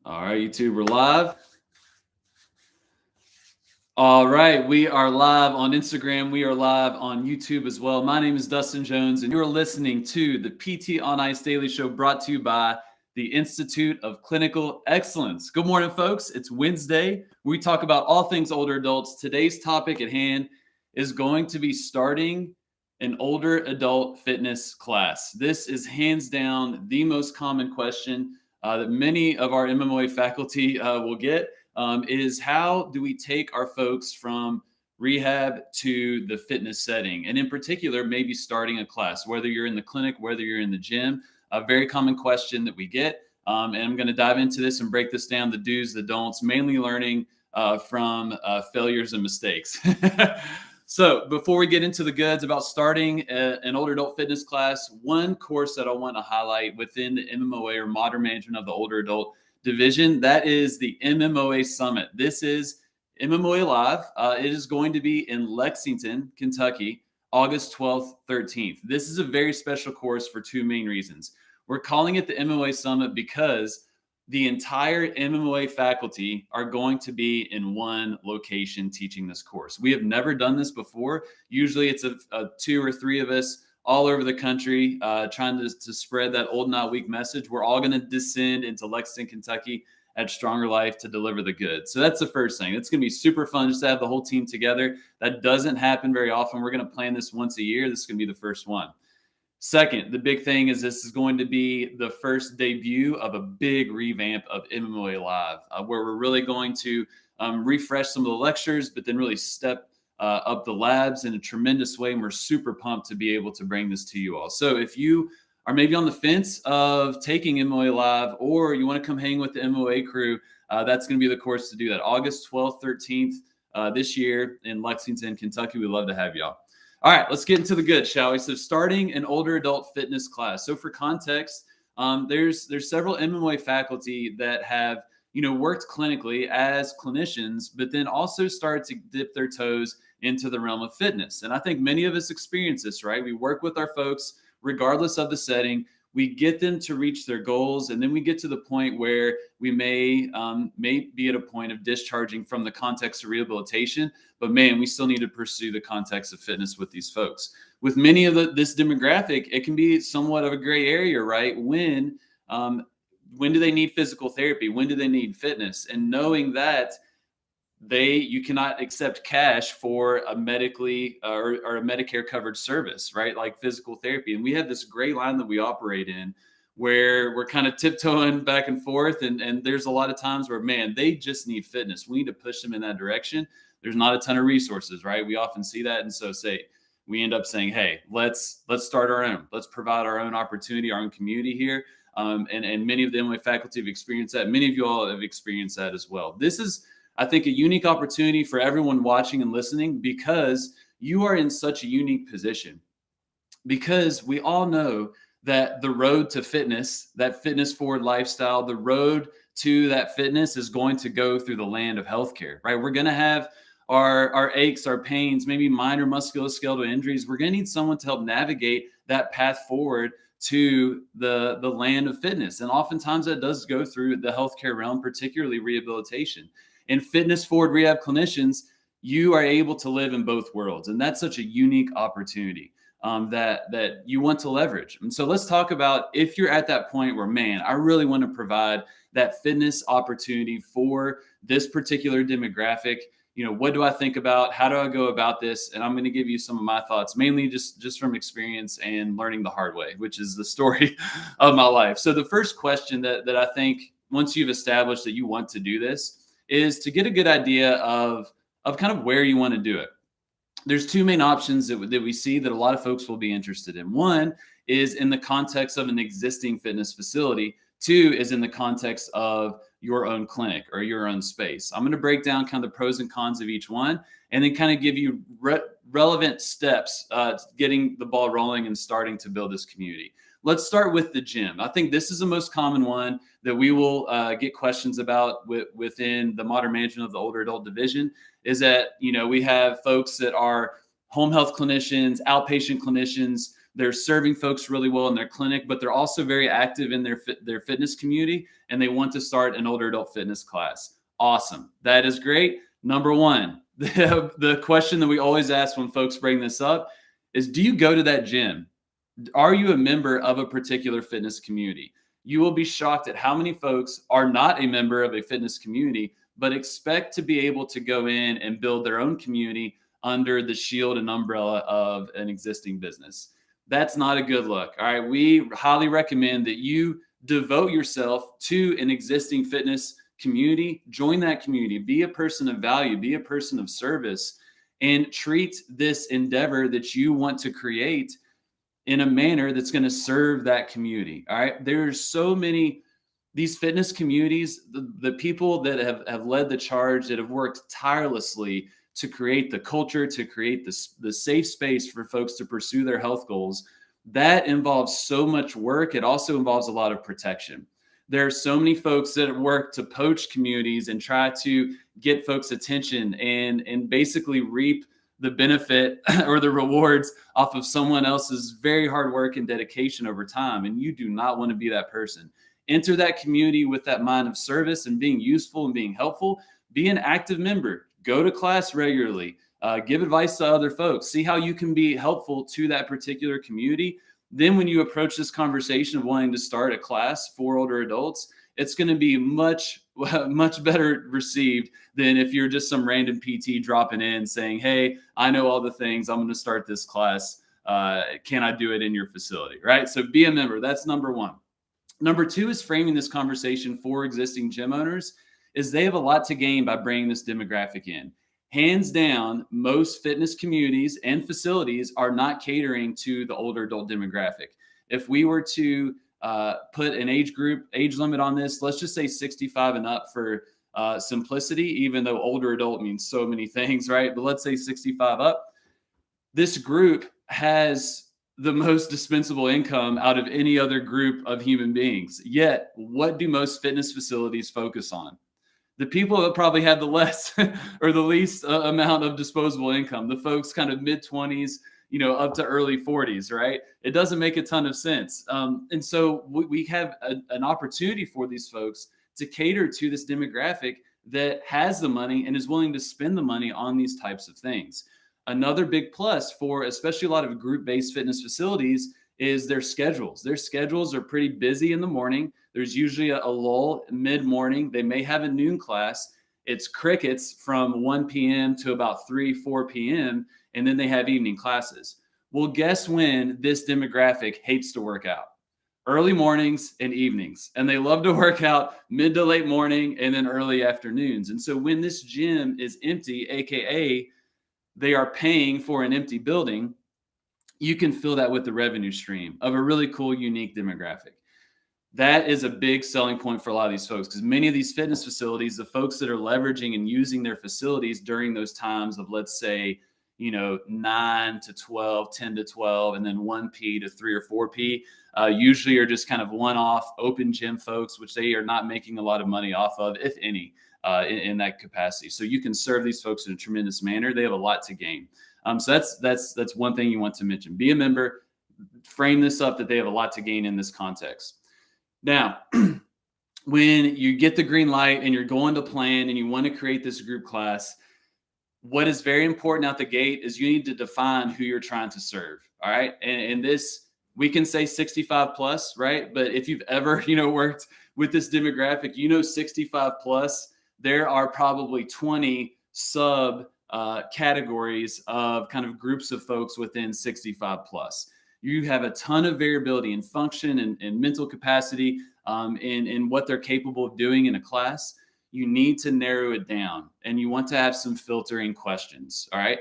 All right, YouTube, we're live. All right, we are live on Instagram. We are live on YouTube as well. My name is Dustin Jones, and you're listening to the PT on Ice Daily Show brought to you by the Institute of Clinical Excellence. Good morning, folks. It's Wednesday. We talk about all things older adults. Today's topic at hand is going to be starting an older adult fitness class. This is hands down the most common question that many of our MMOA faculty will get. Is how do we take our folks from rehab to the fitness setting? And in particular, maybe starting a class, whether you're in the clinic, whether you're in the gym, a very common question that we get. And I'm going to dive into this and break this down, the do's, the don'ts, mainly learning from failures and mistakes. So before we get into the goods about starting an older adult fitness class, one course that I want to highlight within the MMOA or Modern Management of the Older Adult division, that is the MMOA Summit. This is MMOA Live. It is going to be in Lexington, Kentucky, August 12th, 13th. This is a very special course for two main reasons. We're calling it the MMOA Summit because the entire MMOA faculty are going to be in one location teaching this course. We have never done this before. Usually it's a two or three of us all over the country trying to spread that old not weak message. We're all going to descend into Lexington, Kentucky at Stronger Life to deliver the goods. So that's the first thing. It's going to be super fun just to have the whole team together. That doesn't happen very often. We're going to plan this once a year. This is going to be the first one. Second, the big thing is this is going to be the first debut of a big revamp of MMOA Live, where we're really going to refresh some of the lectures, but then really step up the labs in a tremendous way. And we're super pumped to be able to bring this to you all. So if you are maybe on the fence of taking MMOA Live, or you want to come hang with the MMOA crew, that's going to be the course to do that. August 12th, 13th this year in Lexington, Kentucky. We'd love to have y'all. All right, let's get into the good, shall we? So starting an older adult fitness class. So for context, there's several MMOA faculty that have, worked clinically as clinicians, but then also started to dip their toes into the realm of fitness. And I think many of us experience this, right? We work with our folks regardless of the setting. We get them to reach their goals, and then we get to the point where we may be at a point of discharging from the context of rehabilitation, but man, we still need to pursue the context of fitness with these folks. With many of this demographic, it can be somewhat of a gray area, right? When do they need physical therapy? When do they need fitness? And knowing that you cannot accept cash for a medically or a Medicare covered service, right? Like physical therapy. And we have this gray line that we operate in where we're kind of tiptoeing back and forth. And there's a lot of times where, man, they just need fitness. We need to push them in that direction. There's not a ton of resources, right? We often see that. And so we end up saying, hey, let's start our own. Let's provide our own opportunity, our own community here. And many of the MMA faculty have experienced that. Many of you all have experienced that as well. This is, I think, a unique opportunity for everyone watching and listening, because you are in such a unique position. Because we all know that the road to fitness, that fitness forward lifestyle, the road to that fitness is going to go through the land of healthcare, right? We're going to have our aches, our pains, maybe minor musculoskeletal injuries. We're going to need someone to help navigate that path forward to the land of fitness. And oftentimes that does go through the healthcare realm, particularly rehabilitation. And fitness forward rehab clinicians, you are able to live in both worlds. And that's such a unique opportunity that you want to leverage. And so let's talk about, if you're at that point where, man, I really want to provide that fitness opportunity for this particular demographic. What do I think about? How do I go about this? And I'm going to give you some of my thoughts, mainly just from experience and learning the hard way, which is the story of my life. So the first question that I think, once you've established that you want to do this, is to get a good idea of kind of where you want to do it. There's two main options that we see that a lot of folks will be interested in. One is in the context of an existing fitness facility. Two is in the context of your own clinic or your own space. I'm going to break down kind of the pros and cons of each one, and then kind of give you relevant steps getting the ball rolling and starting to build this community. Let's start with the gym. I think this is the most common one that we will get questions about within the Modern Management of the Older Adult division, is that, we have folks that are home health clinicians, outpatient clinicians, they're serving folks really well in their clinic, but they're also very active in their fitness community, and they want to start an older adult fitness class. Awesome. That is great. Number one, the question that we always ask when folks bring this up is, do you go to that gym? Are you a member of a particular fitness community? You will be shocked at how many folks are not a member of a fitness community, but expect to be able to go in and build their own community under the shield and umbrella of an existing business. That's not a good look. All right. We highly recommend that you devote yourself to an existing fitness community, join that community, be a person of value, be a person of service, and treat this endeavor that you want to create in a manner that's going to serve that community. All right. There's so many, these fitness communities, the people that have led the charge, that have worked tirelessly to create the culture, to create the safe space for folks to pursue their health goals, that involves so much work. It also involves a lot of protection. There are so many folks that work to poach communities and try to get folks' attention and basically reap the benefit or the rewards off of someone else's very hard work and dedication over time. And you do not want to be that person. Enter that community with that mind of service and being useful and being helpful. Be an active member. Go to class regularly. Give advice to other folks. See how you can be helpful to that particular community. Then when you approach this conversation of wanting to start a class for older adults, it's going to be much better received than if you're just some random PT dropping in saying, hey, I know all the things. I'm going to start this class. Can I do it in your facility? Right? So be a member. That's number one. Number two is framing this conversation for existing gym owners, is they have a lot to gain by bringing this demographic in. Hands down, most fitness communities and facilities are not catering to the older adult demographic. If we were to put an age limit on this, let's just say 65 and up for simplicity, even though older adult means so many things, right? But let's say 65 up. This group has the most dispensable income out of any other group of human beings. Yet, what do most fitness facilities focus on? The people that probably have the less or the least amount of disposable income, the folks kind of mid-20s, up to early 40s, right? It doesn't make a ton of sense. And so we have an opportunity for these folks to cater to this demographic that has the money and is willing to spend the money on these types of things. Another big plus for especially a lot of group-based fitness facilities is their schedules. Their schedules are pretty busy in the morning. There's usually a lull mid-morning. They may have a noon class. It's crickets from 1 p.m. to about 4 p.m. And then they have evening classes. Well, guess when this demographic hates to work out? Early mornings and evenings. And they love to work out mid to late morning and then early afternoons. And so when this gym is empty, AKA they are paying for an empty building, you can fill that with the revenue stream of a really cool, unique demographic. That is a big selling point for a lot of these folks, because many of these fitness facilities, the folks that are leveraging and using their facilities during those times of, let's say, 9 to 12, 10 to 12, and then 1P to 3 or 4P, usually are just kind of one-off open gym folks, which they are not making a lot of money off of, if any, in that capacity. So you can serve these folks in a tremendous manner. They have a lot to gain. So that's one thing you want to mention. Be a member, frame this up that they have a lot to gain in this context. Now, when you get the green light and you're going to plan and you want to create this group class, what is very important out the gate is you need to define who you're trying to serve. All right. And this, we can say 65 plus, right? But if you've ever, worked with this demographic, 65 plus, there are probably 20 sub categories of kind of groups of folks within 65 plus. You have a ton of variability in function and mental capacity in what they're capable of doing in a class. You need to narrow it down, and you want to have some filtering questions. All right.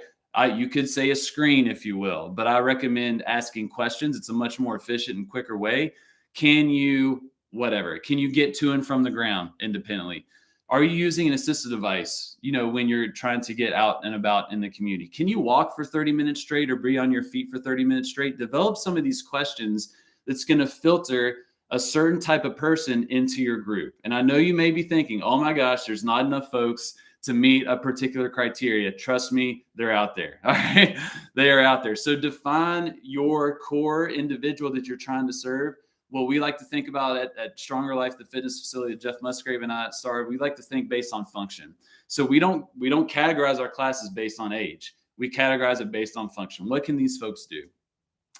You could say a screen, if you will, but I recommend asking questions. It's a much more efficient and quicker way. Can you get to and from the ground independently? Are you using an assistive device, when you're trying to get out and about in the community? Can you walk for 30 minutes straight or be on your feet for 30 minutes straight? Develop some of these questions that's going to filter a certain type of person into your group. And I know you may be thinking, oh my gosh, there's not enough folks to meet a particular criteria. Trust me, they're out there. All right. They are out there. So define your core individual that you're trying to serve. What we like to think about at Stronger Life, the fitness facility that Jeff Musgrave and I started, we like to think based on function. So we don't categorize our classes based on age. We categorize it based on function. What can these folks do?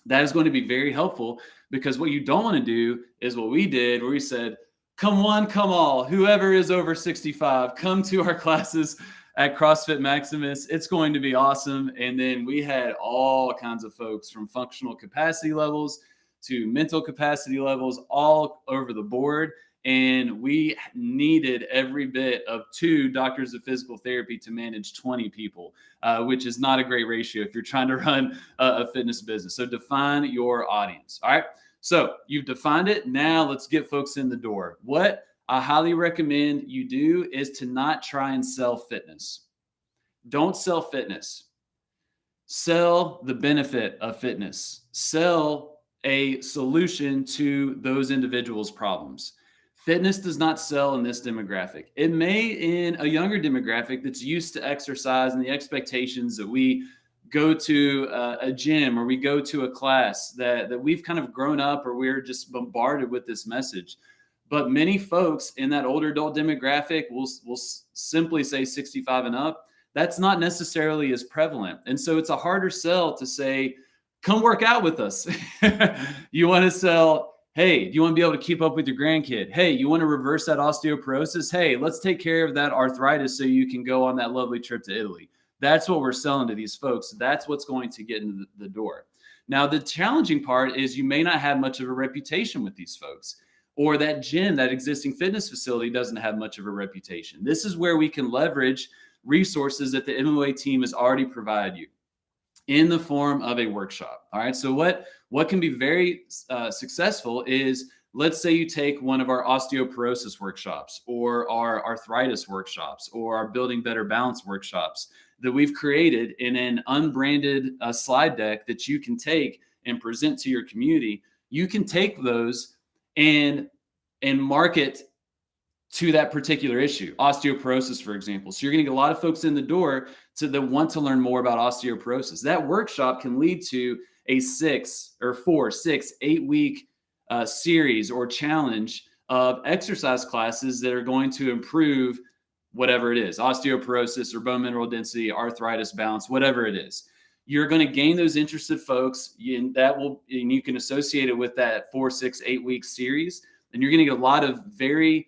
That is going to be very helpful, because what you don't want to do is what we did, where we said, come one, come all, whoever is over 65, come to our classes at CrossFit Maximus. It's going to be awesome. And then we had all kinds of folks from functional capacity levels to mental capacity levels all over the board. And we needed every bit of 2 doctors of physical therapy to manage 20 people, which is not a great ratio if you're trying to run a fitness business. So define your audience. All right. So you've defined it. Now let's get folks in the door. What I highly recommend you do is to not try and sell fitness. Don't sell fitness. Sell the benefit of fitness. Sell a solution to those individuals' problems. Fitness does not sell in this demographic. It may in a younger demographic that's used to exercise and the expectations that we go to a gym or we go to a class that we've kind of grown up, or we're just bombarded with this message. But many folks in that older adult demographic will simply say 65 and up. That's not necessarily as prevalent. And so it's a harder sell to say, come work out with us. You want to sell, hey, do you want to be able to keep up with your grandkid? Hey, you want to reverse that osteoporosis? Hey, let's take care of that arthritis so you can go on that lovely trip to Italy. That's what we're selling to these folks. That's what's going to get into the door. Now, the challenging part is you may not have much of a reputation with these folks, or that gym, that existing fitness facility doesn't have much of a reputation. This is where we can leverage resources that the MOA team has already provided you in the form of a workshop. All right. So what can be very successful is, let's say you take one of our osteoporosis workshops, or our arthritis workshops, or our building better balance workshops that we've created in an unbranded slide deck that you can take and present to your community. You can take those and market to that particular issue, osteoporosis, for example. So you're going to get a lot of folks in the door that want to learn more about osteoporosis. That workshop can lead to a 4, 6, 8 week series or challenge of exercise classes that are going to improve whatever it is, osteoporosis or bone mineral density, arthritis, balance, whatever it is. You're going to gain those interested folks, and you can associate it with that 4, 6, 8 week series. And you're going to get a lot of very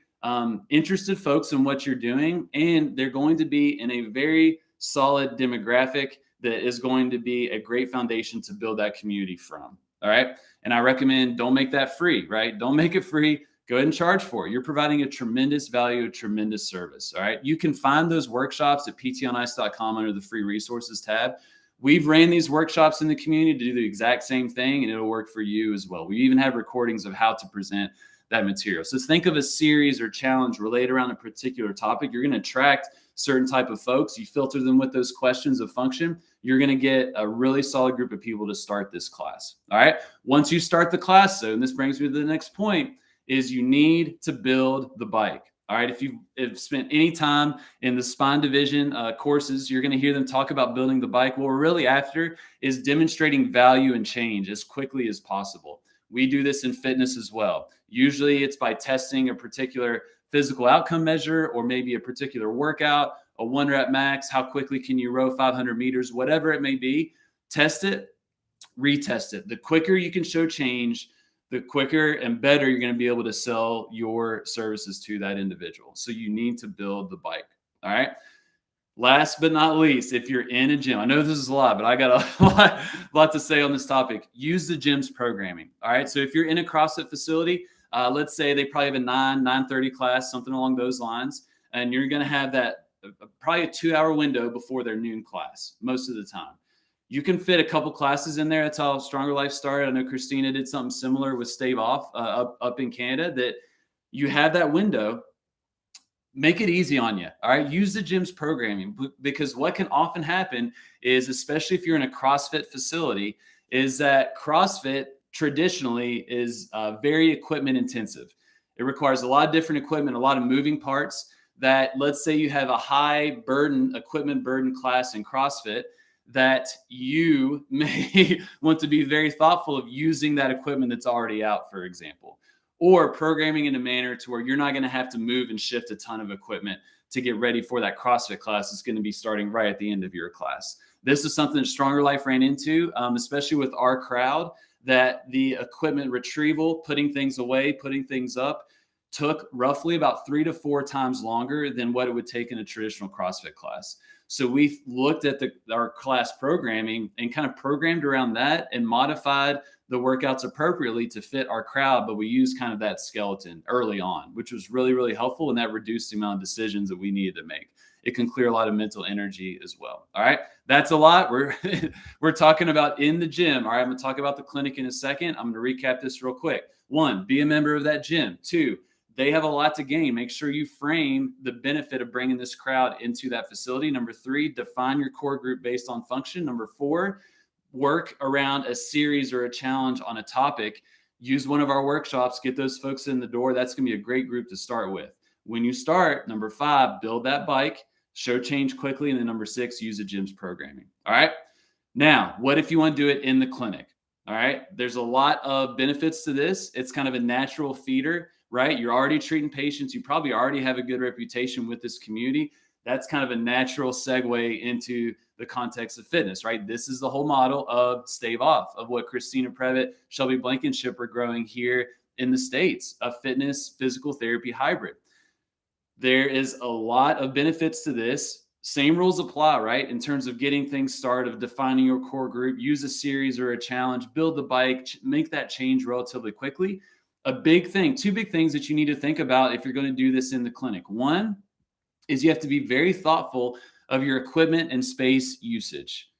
interested folks in what you're doing. And they're going to be in a very solid demographic that is going to be a great foundation to build that community from. All right. And I recommend, don't make that free, right? Don't make it free. Go ahead and charge for it. You're providing a tremendous value, a tremendous service. All right. You can find those workshops at ptonice.com under the free resources tab. We've ran these workshops in the community to do the exact same thing, and it'll work for you as well. We even have recordings of how to present that material. So think of a series or challenge related around a particular topic. You're going to attract certain type of folks. You filter them with those questions of function. You're going to get a really solid group of people to start this class. All right. Once you start the class, and this brings me to the next point, is you need to build the bike. All right. If you've spent any time in the spine division courses, you're going to hear them talk about building the bike. What we're really after is demonstrating value and change as quickly as possible. We do this in fitness as well. Usually it's by testing a particular physical outcome measure, or maybe a particular workout, a 1 rep max. How quickly can you row 500 meters, whatever it may be? Test it, retest it. The quicker you can show change, the quicker and better you're going to be able to sell your services to that individual. So you need to build the bike. All right. Last but not least, if you're in a gym, I know this is a lot, but I got a lot to say on this topic. Use the gym's programming. All right. So if you're in a CrossFit facility, let's say they probably have a 9:30 class, something along those lines, and you're going to have that probably a 2-hour window before their noon class most of the time. You can fit a couple classes in there. That's how Stronger Life started. I know Christina did something similar with Stave Off up in Canada, that you have that window. Make it easy on you. All right. Use the gym's programming, because what can often happen is, especially if you're in a CrossFit facility, is that CrossFit traditionally is very equipment intensive. It requires a lot of different equipment, a lot of moving parts. that let's say you have a high burden, equipment burden class in CrossFit, that you may want to be very thoughtful of using that equipment that's already out, for example, or programming in a manner to where you're not going to have to move and shift a ton of equipment to get ready for that CrossFit class. It's going to be starting right at the end of your class. This is something that Stronger Life ran into, especially with our crowd, that the equipment retrieval, putting things away, putting things up, took roughly about 3 to 4 times longer than what it would take in a traditional CrossFit class. So we looked at our class programming and kind of programmed around that and modified the workouts appropriately to fit our crowd. But we used kind of that skeleton early on, which was really, really helpful. And that reduced the amount of decisions that we needed to make. It can clear a lot of mental energy as well. All right. That's a lot. We're talking about in the gym. All right. I'm going to talk about the clinic in a second. I'm going to recap this real quick. 1, be a member of that gym. 2, they have a lot to gain. Make sure you frame the benefit of bringing this crowd into that facility. Number 3, define your core group based on function. Number 4, work around a series or a challenge on a topic. Use one of our workshops, get those folks in the door. That's going to be a great group to start with. When you start, number 5, build that bike, show change quickly. And then number 6, use the gym's programming. All right. Now, what if you want to do it in the clinic? All right. There's a lot of benefits to this. It's kind of a natural feeder, right? You're already treating patients. You probably already have a good reputation with this community. That's kind of a natural segue into the context of fitness, right? This is the whole model of Stave Off, of what Christina Previtt, Shelby Blankenship are growing here in the States, a fitness physical therapy hybrid. There is a lot of benefits to this. Same rules apply, right? In terms of getting things started, of defining your core group, use a series or a challenge, build the bike, make that change relatively quickly. A big thing, 2 big things that you need to think about if you're going to do this in the clinic. 1 is you have to be very thoughtful of your equipment and space usage.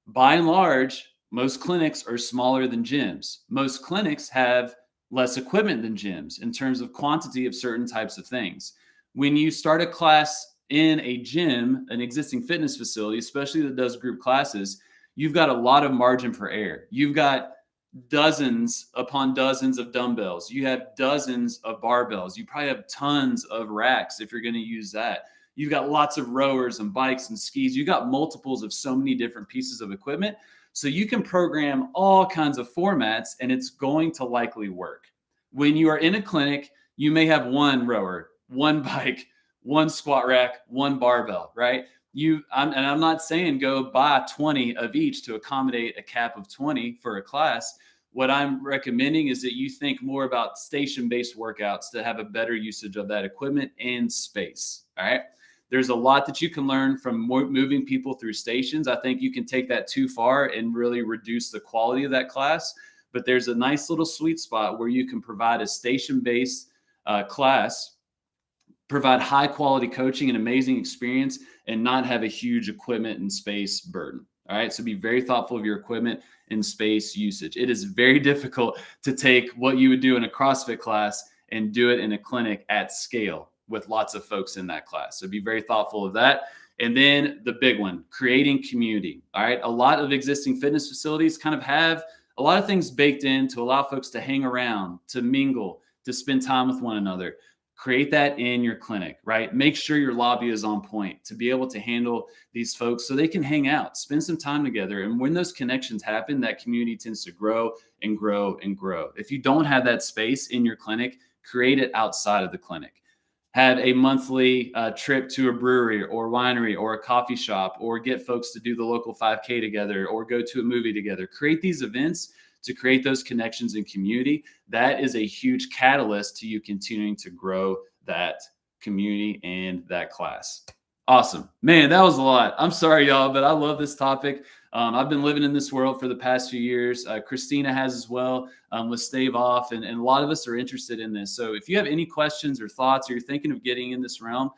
By and large, most clinics are smaller than gyms. Most clinics have less equipment than gyms in terms of quantity of certain types of things. When you start a class in a gym, an existing fitness facility, especially that does group classes, you've got a lot of margin for error. You've got dozens upon dozens of dumbbells. You have dozens of barbells. You probably have tons of racks if you're going to use that. You've got lots of rowers and bikes and skis. You've got multiples of so many different pieces of equipment. So you can program all kinds of formats and it's going to likely work. When you are in a clinic, you may have 1 rower, 1 bike, 1 squat rack, 1 barbell, right? I'm not saying go buy 20 of each to accommodate a cap of 20 for a class. What I'm recommending is that you think more about station-based workouts to have a better usage of that equipment and space. All right. There's a lot that you can learn from moving people through stations. I think you can take that too far and really reduce the quality of that class. But there's a nice little sweet spot where you can provide a station-based class, provide high quality coaching and amazing experience, and not have a huge equipment and space burden. All right. So be very thoughtful of your equipment and space usage. It is very difficult to take what you would do in a CrossFit class and do it in a clinic at scale with lots of folks in that class. So be very thoughtful of that. And then the big one, creating community. All right. A lot of existing fitness facilities kind of have a lot of things baked in to allow folks to hang around, to mingle, to spend time with one another. Create that in your clinic, right? Make sure your lobby is on point to be able to handle these folks so they can hang out, spend some time together. And when those connections happen, that community tends to grow and grow and grow. If you don't have that space in your clinic, create it outside of the clinic. Have a monthly trip to a brewery or winery or a coffee shop, or get folks to do the local 5K together or go to a movie together. Create these events to create those connections in community. That is a huge catalyst to you continuing to grow that community and that class. Awesome. Man, that was a lot. I'm sorry, y'all, but I love this topic. I've been living in this world for the past few years. Christina has as well, with Stave Off, and a lot of us are interested in this. So if you have any questions or thoughts, or you're thinking of getting in this realm,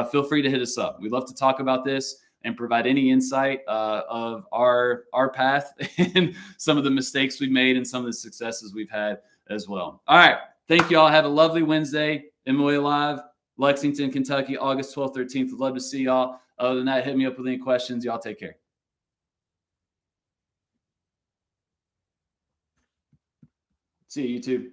feel free to hit us up. We'd love to talk about this and provide any insight of our path and some of the mistakes we've made and some of the successes we've had as well. All right. Thank you all. Have a lovely Wednesday. MOA Live, Lexington, Kentucky, August 12th, 13th. Would love to see y'all. Other than that, hit me up with any questions. Y'all take care. See you, YouTube.